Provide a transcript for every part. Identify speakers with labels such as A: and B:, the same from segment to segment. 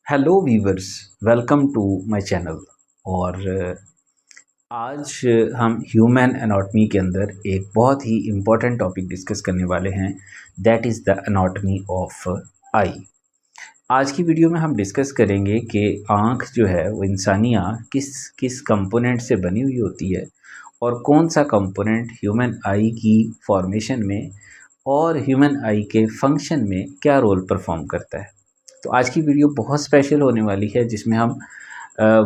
A: Hello viewers, welcome to my channel. और आज हम ह्यूमन एनाटॉमी के अंदर एक बहुत ही इम्पोर्टेंट टॉपिक डिस्कस करने वाले हैं, that is the anatomy of eye. आज की वीडियो में हम डिस्कस करेंगे कि आँख जो है वो इंसानी आँख किस किस कंपोनेंट से बनी हुई होती है और कौन सा कंपोनेंट ह्यूमन आई की फॉर्मेशन में और ह्यूमन आई के फंक्शन में क्या रोल परफॉर्म करता है। तो आज की वीडियो बहुत स्पेशल होने वाली है, जिसमें हम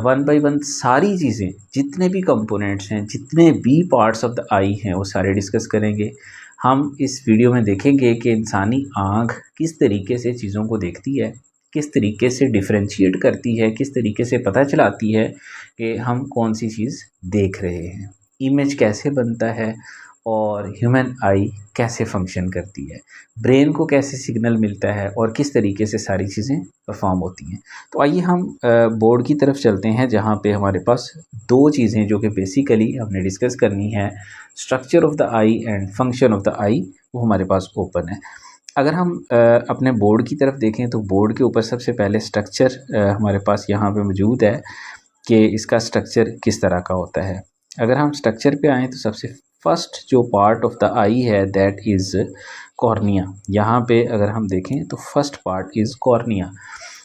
A: वन बाय वन सारी चीज़ें, जितने भी कंपोनेंट्स हैं, जितने भी पार्ट्स ऑफ द आई हैं, वो सारे डिस्कस करेंगे। हम इस वीडियो में देखेंगे कि इंसानी आँख किस तरीके से चीज़ों को देखती है, किस तरीके से डिफ्रेंशिएट करती है, किस तरीके से पता चलाती है कि हम कौन सी चीज़ देख रहे हैं, इमेज कैसे बनता है और ह्यूमन आई कैसे फंक्शन करती है, ब्रेन को कैसे सिग्नल मिलता है और किस तरीके से सारी चीज़ें परफॉर्म होती हैं। तो आइए हम बोर्ड की तरफ चलते हैं, जहाँ पे हमारे पास दो चीज़ें जो कि बेसिकली हमने डिस्कस करनी है, structure of the eye and function of the eye, वो हमारे पास ओपन है। अगर हम अपने बोर्ड की तरफ देखें तो बोर्ड के ऊपर सबसे पहले स्ट्रक्चर हमारे पास यहाँ पे मौजूद है कि इसका स्ट्रक्चर किस तरह का होता है। अगर हम स्ट्रक्चर पे आएँ तो सबसे फर्स्ट जो पार्ट ऑफ द आई है दैट इज़ कॉर्निया। यहाँ पे अगर हम देखें तो फर्स्ट पार्ट इज़ कॉर्निया,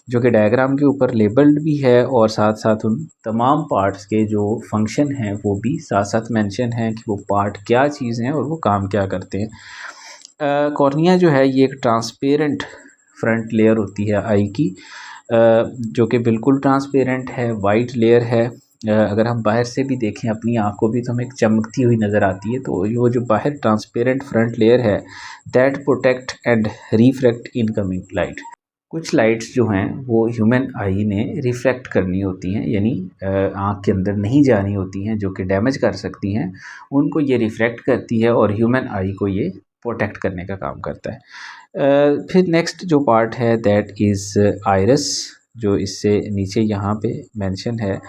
A: जो कि डायग्राम के ऊपर लेबल्ड भी है और साथ साथ उन तमाम पार्ट्स के जो फंक्शन हैं वो भी साथ साथ मेंशन है कि वो पार्ट क्या चीज़ हैं और वो काम क्या करते हैं। कॉर्निया जो है ये एक ट्रांसपेरेंट फ्रंट लेयर होती है आई की, जो कि बिल्कुल ट्रांसपेरेंट है, वाइट लेयर है। अगर हम बाहर से भी देखें अपनी आँख को भी तो हमें एक चमकती हुई नज़र आती है। तो वो जो बाहर ट्रांसपेरेंट फ्रंट लेयर है that protect and refract incoming light. कुछ लाइट्स जो हैं वो ह्यूमन आई ने रिफ्रैक्ट करनी होती हैं, यानी आँख के अंदर नहीं जानी होती हैं, जो कि डैमेज कर सकती हैं, उनको ये रिफ्रैक्ट करती है और ह्यूमन आई को ये प्रोटेक्ट करने का काम करता है। फिर नेक्स्ट जो पार्ट है दैट इज़ आइरस, जो इससे नीचे यहाँ पे मेंशन है।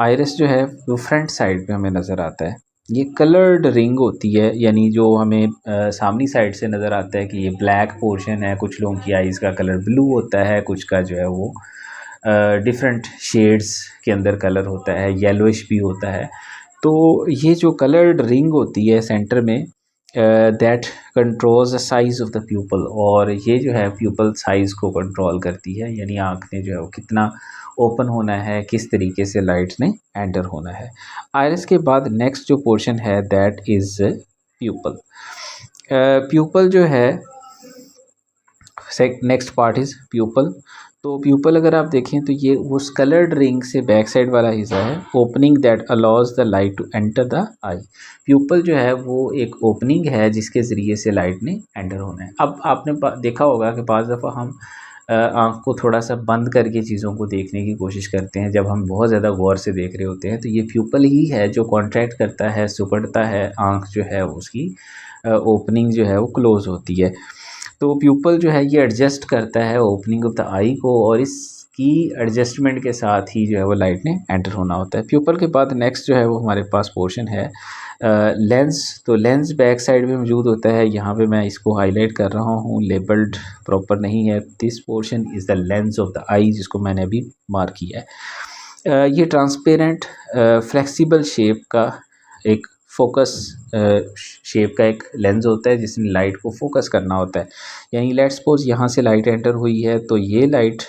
A: आइरस जो है वो फ्रंट साइड पे हमें नज़र आता है। ये कलर्ड रिंग होती है, यानी जो हमें सामनी साइड से नज़र आता है कि ये ब्लैक पोर्शन है। कुछ लोगों की आइज़ का कलर ब्लू होता है, कुछ का जो है वो डिफरेंट शेड्स के अंदर कलर होता है, येलोइश भी होता है। तो ये जो कलर्ड रिंग होती है सेंटर में, that controls the size of the pupal, और ये जो है प्यूपल साइज़ को कंट्रोल करती है, यानी आँख ने जो है वो कितना ओपन होना है, किस तरीके से लाइट ने एंटर होना है। आइरिस के बाद नेक्स्ट जो पोर्शन है दैट इज़ प्यूपल। प्यूपल जो है नेक्स्ट पार्ट इज़ प्यूपल। तो प्यूपल अगर आप देखें तो ये उस कलर्ड रिंग से बैक साइड वाला हिस्सा है, opening that allows the light to enter the eye. Pupil जो है वो एक ओपनिंग है जिसके ज़रिए से लाइट ने एंटर होना है। अब आपने देखा होगा कि बाज़ दफ़ा हम आँख को थोड़ा सा बंद करके चीज़ों को देखने की कोशिश करते हैं, जब हम बहुत ज़्यादा गौर से देख रहे होते हैं। तो ये प्यूपल ही है जो कॉन्ट्रैक्ट करता है, सिकुड़ता है, आँख जो है उसकी ओपनिंग जो है वो क्लोज़ होती है। तो प्यूपल जो है ये एडजस्ट करता है ओपनिंग ऑफ द आई को, और इसकी एडजस्टमेंट के साथ ही जो है वो लाइट ने एंटर होना होता है। प्यूपल के बाद नेक्स्ट जो है वो हमारे पास पोर्शन है लेंस। तो लेंस बैक साइड में मौजूद होता है, यहाँ पे मैं इसको हाईलाइट कर रहा हूँ, लेबल्ड प्रॉपर नहीं है। This portion is the lens of the eye, जिसको मैंने अभी मार्क किया है। ये ट्रांसपेरेंट फ्लेक्सिबल शेप का एक फोकस शेप का एक लेंस होता है जिसने लाइट को फोकस करना होता है। यानी लेट्स सपोज यहाँ से लाइट एंटर हुई है, तो ये लाइट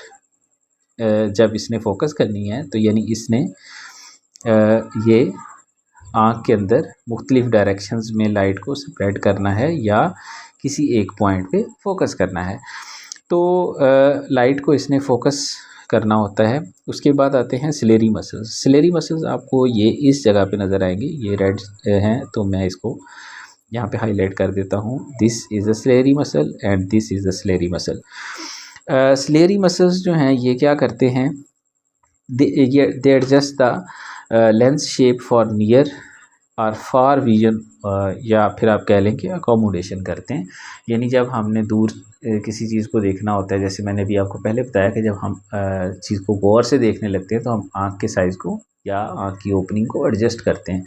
A: जब इसने फोकस करनी है तो यानी इसने ये आँख के अंदर मुख्तलिफ डायरेक्शंस में लाइट को स्प्रेड करना है या किसी एक पॉइंट पे फोकस करना है। तो लाइट को इसने फोकस करना होता है। उसके बाद आते हैं सिलेरी मसल्स। सिलेरी मसल्स आपको ये इस जगह पे नज़र आएंगे, ये रेड हैं, तो मैं इसको यहाँ पे हाईलाइट कर देता हूँ। This is the ciliary muscle and this is the ciliary muscle. Ciliary muscles जो हैं ये क्या करते हैं, they adjust the lens shape for near और फार विजन, या फिर आप कह लें कि अकोमोडेशन करते हैं। यानी जब हमने दूर किसी चीज़ को देखना होता है, जैसे मैंने भी आपको पहले बताया कि जब हम चीज़ को गौर से देखने लगते हैं तो हम आँख के साइज़ को या आँख की ओपनिंग को एडजस्ट करते हैं।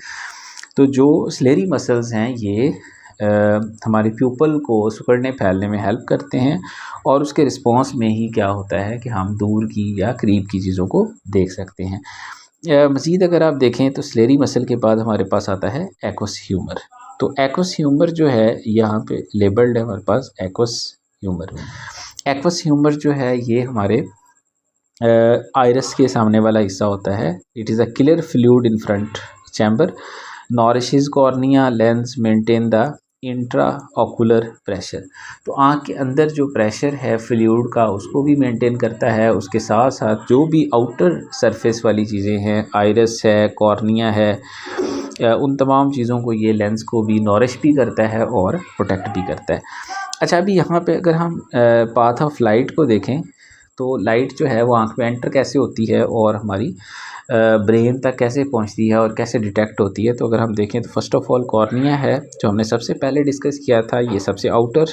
A: तो जो सिलेरी मसल्स हैं ये हमारे प्यूपल को सिकुड़ने फैलने में हेल्प करते हैं, और उसके रिस्पॉन्स में ही क्या होता है कि हम दूर की या करीब की चीज़ों को देख सकते हैं। मज़ीद अगर आप देखें तो स्लेरी मसल के बाद हमारे पास आता है एक्वस ह्यूमर। तो एक्वस ह्यूमर जो है यहाँ पे लेबल्ड है हमारे पास एक्वस ह्यूमर। एक्वस ह्यूमर जो है ये हमारे आइरस के सामने वाला हिस्सा होता है। It is a clear fluid in front chamber, nourishes cornea lens, maintain the intra ocular pressure. तो आँख के अंदर जो प्रेशर है फ्लूइड का उसको भी मेंटेन करता है, उसके साथ साथ जो भी आउटर सरफेस वाली चीज़ें हैं, आइरस है, कॉर्निया है, उन तमाम चीज़ों को ये लेंस को भी नॉरिश भी करता है और प्रोटेक्ट भी करता है। अच्छा, अभी यहाँ पे अगर हम पाथ ऑफ लाइट को देखें तो लाइट जो है वो आँख में एंटर कैसे होती है और हमारी ब्रेन तक कैसे पहुंचती है और कैसे डिटेक्ट होती है। तो अगर हम देखें तो फर्स्ट ऑफ ऑल कॉर्निया है जो हमने सबसे पहले डिस्कस किया था, ये सबसे आउटर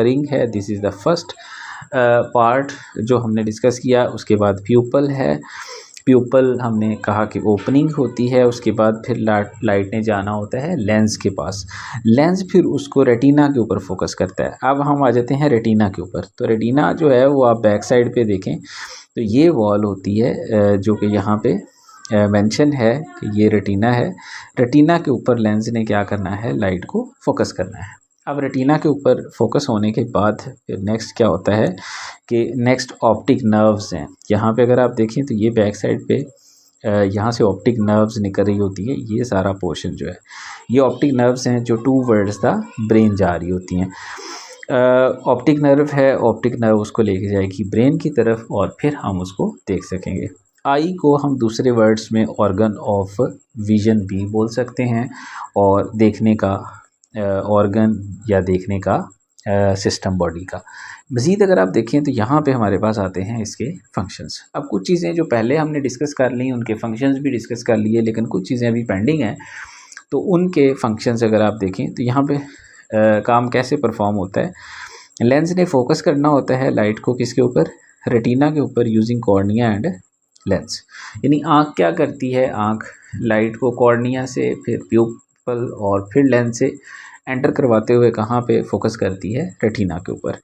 A: रिंग है, this is the first part जो हमने डिस्कस किया। उसके बाद प्यूपल है, प्यूपल हमने कहा कि ओपनिंग होती है, उसके बाद फिर लाइट ने जाना होता है लेंस के पास, लेंस फिर उसको रेटिना के ऊपर फोकस करता है। अब हम आ जाते हैं रेटिना के ऊपर। तो रेटिना जो है वो आप बैक साइड पे देखें तो ये वॉल होती है जो कि यहाँ पे मेंशन है कि ये रेटिना है। रेटिना के ऊपर लेंस ने क्या करना है, लाइट को फोकस करना है। अब रेटिना के ऊपर फोकस होने के बाद फिर नेक्स्ट क्या होता है कि नेक्स्ट ऑप्टिक नर्व्स हैं। यहाँ पे अगर आप देखें तो ये बैक साइड पे यहाँ से ऑप्टिक नर्व्स निकल रही होती है, ये सारा पोर्शन जो है ये ऑप्टिक नर्व्स हैं जो टूवर्ड्स द ब्रेन जा रही होती हैं। ऑप्टिक नर्व है, ऑप्टिक नर्व उसको लेके जाएगी ब्रेन की तरफ और फिर हम उसको देख सकेंगे। आई को हम दूसरे वर्ड्स में ऑर्गन ऑफ विजन भी बोल सकते हैं, और देखने का ऑर्गन या देखने का सिस्टम बॉडी का। मज़ीद अगर आप देखें तो यहाँ पे हमारे पास आते हैं इसके फंक्शंस। अब कुछ चीज़ें जो पहले हमने डिस्कस कर ली उनके फंक्शंस भी डिस्कस कर लिए, लेकिन कुछ चीज़ें अभी पेंडिंग हैं, तो उनके फंक्शंस अगर आप देखें तो यहाँ पे काम कैसे परफॉर्म होता है। लेंस ने फोकस करना होता है लाइट को किसके ऊपर, रेटिना के ऊपर, यूजिंग कॉर्निया एंड लेंस। यानी आँख क्या करती है, आँख लाइट को कॉर्निया से, फिर प्यूपल और फिर लेंस से एंटर करवाते हुए कहाँ पे फोकस करती है, रेटिना के ऊपर।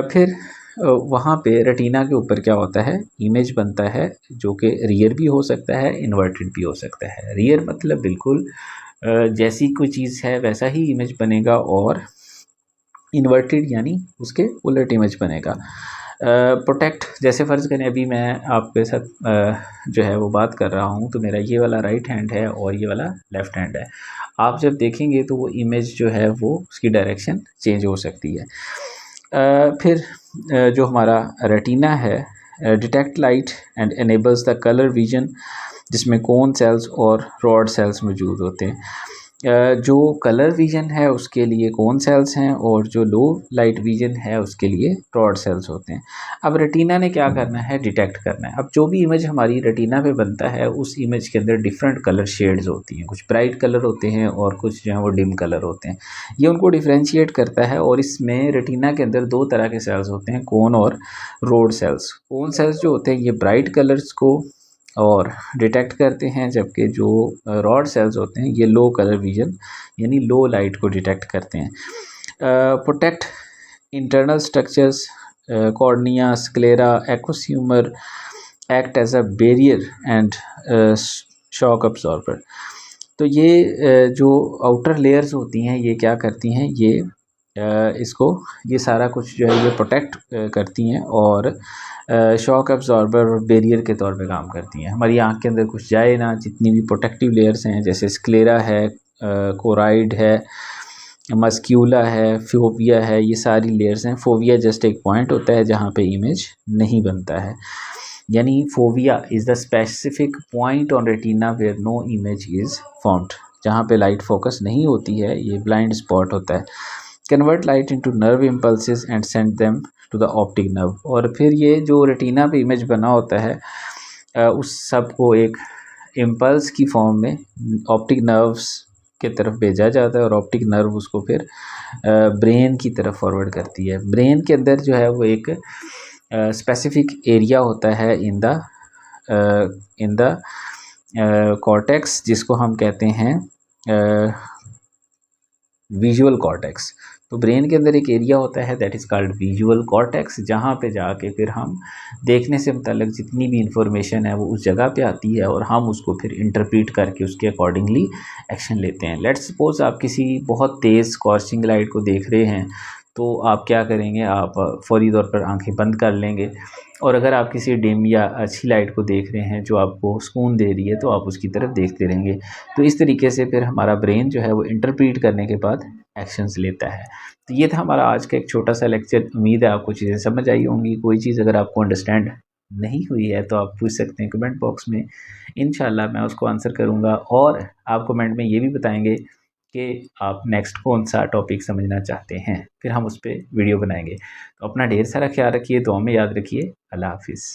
A: फिर वहाँ पे रेटिना के ऊपर क्या होता है, इमेज बनता है जो कि रियर भी हो सकता है, इन्वर्टेड भी हो सकता है। रियर मतलब बिल्कुल जैसी कोई चीज़ है वैसा ही इमेज बनेगा, और इन्वर्टेड यानी उसके उलट इमेज बनेगा। प्रोटेक्ट, जैसे फ़र्ज़ करें अभी मैं आपके साथ जो है वो बात कर रहा हूँ, तो मेरा ये वाला राइट हैंड है और ये वाला लेफ़्ट हैंड है। आप जब देखेंगे तो वो इमेज जो है वो उसकी डायरेक्शन चेंज हो सकती है। फिर जो हमारा रेटिना है, detect light and enables the colour vision, जिसमें कोन सेल्स और रॉड सेल्स मौजूद होते हैं। जो कलर विजन है उसके लिए कोन सेल्स हैं, और जो लो लाइट विजन है उसके लिए रॉड सेल्स होते हैं। अब रेटिना ने क्या करना है, डिटेक्ट करना है। अब जो भी इमेज हमारी रेटिना पे बनता है उस इमेज के अंदर डिफरेंट कलर शेड्स होती हैं, कुछ ब्राइट कलर होते हैं और कुछ जो है वो डिम कलर होते हैं। ये उनको डिफ्रेंशिएट करता है, और इसमें रेटिना के अंदर दो तरह के सेल्स होते हैं, कोन और रोड सेल्स। कोन सेल्स जो होते हैं ये ब्राइट कलर्स को और डिटेक्ट करते हैं, जबकि जो रॉड सेल्स होते हैं ये लो कलर विजन यानी लो लाइट को डिटेक्ट करते हैं। Protect internal structures, cornea, sclera, aqueous humour act as a barrier and shock absorber. तो ये जो आउटर लेयर्स होती हैं ये क्या करती हैं, ये इसको ये सारा कुछ जो है ये प्रोटेक्ट करती हैं, और शॉक एब्जॉर्बर और बैरियर के तौर पे काम करती हैं। हमारी आँख के अंदर कुछ जाए ना, जितनी भी प्रोटेक्टिव लेयर्स हैं जैसे स्क्लेरा है, कोराइड है, मस्क्यूला है, फोविया है, ये सारी लेयर्स हैं। फोविया जस्ट एक पॉइंट होता है जहाँ पे इमेज नहीं बनता है, यानी fovea is the specific point on retina where no image is found. जहाँ पे लाइट फोकस नहीं होती है ये ब्लाइंड स्पॉट होता है। Convert light into nerve impulses and send them to the optic nerve. और फिर ये जो रेटिना पे इमेज बना होता है उस सब को एक इम्पल्स की फॉर्म में ऑप्टिक नर्व्स के तरफ भेजा जाता है, और ऑप्टिक नर्व उसको फिर ब्रेन की तरफ फॉरवर्ड करती है। ब्रेन के अंदर जो है वो एक स्पेसिफिक एरिया होता है इन द कॉर्टेक्स, जिसको हम कहते हैं विजुअल कॉर्टेक्स। तो ब्रेन के अंदर एक एरिया होता है that is called visual cortex, जहाँ पे जाके फिर हम देखने से मुतल्लिक जितनी भी इंफॉर्मेशन है वो उस जगह पे आती है और हम उसको फिर इंटरप्रीट करके उसके अकॉर्डिंगली एक्शन लेते हैं। लेट्स सपोज आप किसी बहुत तेज़ स्कॉर्चिंग लाइट को देख रहे हैं, तो आप क्या करेंगे, आप फौरी तौर पर आंखें बंद कर लेंगे, और अगर आप किसी डिम या अच्छी लाइट को देख रहे हैं जो आपको सुकून दे रही है तो आप उसकी तरफ देखते रहेंगे। तो इस तरीके से फिर हमारा ब्रेन जो है वो इंटरप्रीट करने के बाद एक्शंस लेता है। तो ये था हमारा आज का एक छोटा सा लेक्चर। उम्मीद है आपको चीज़ें समझ आई होंगी। कोई चीज़ अगर आपको अंडरस्टैंड नहीं हुई है तो आप पूछ सकते हैं कमेंट बॉक्स में, इंशाल्लाह मैं उसको आंसर करूँगा। और आप कमेंट में ये भी बताएंगे कि आप नेक्स्ट कौन सा टॉपिक समझना चाहते हैं, फिर हम उस पर वीडियो बनाएंगे। तो अपना ढेर सारा ख्याल रखिए, दुआ में याद रखिए। अल्लाह हाफिज़।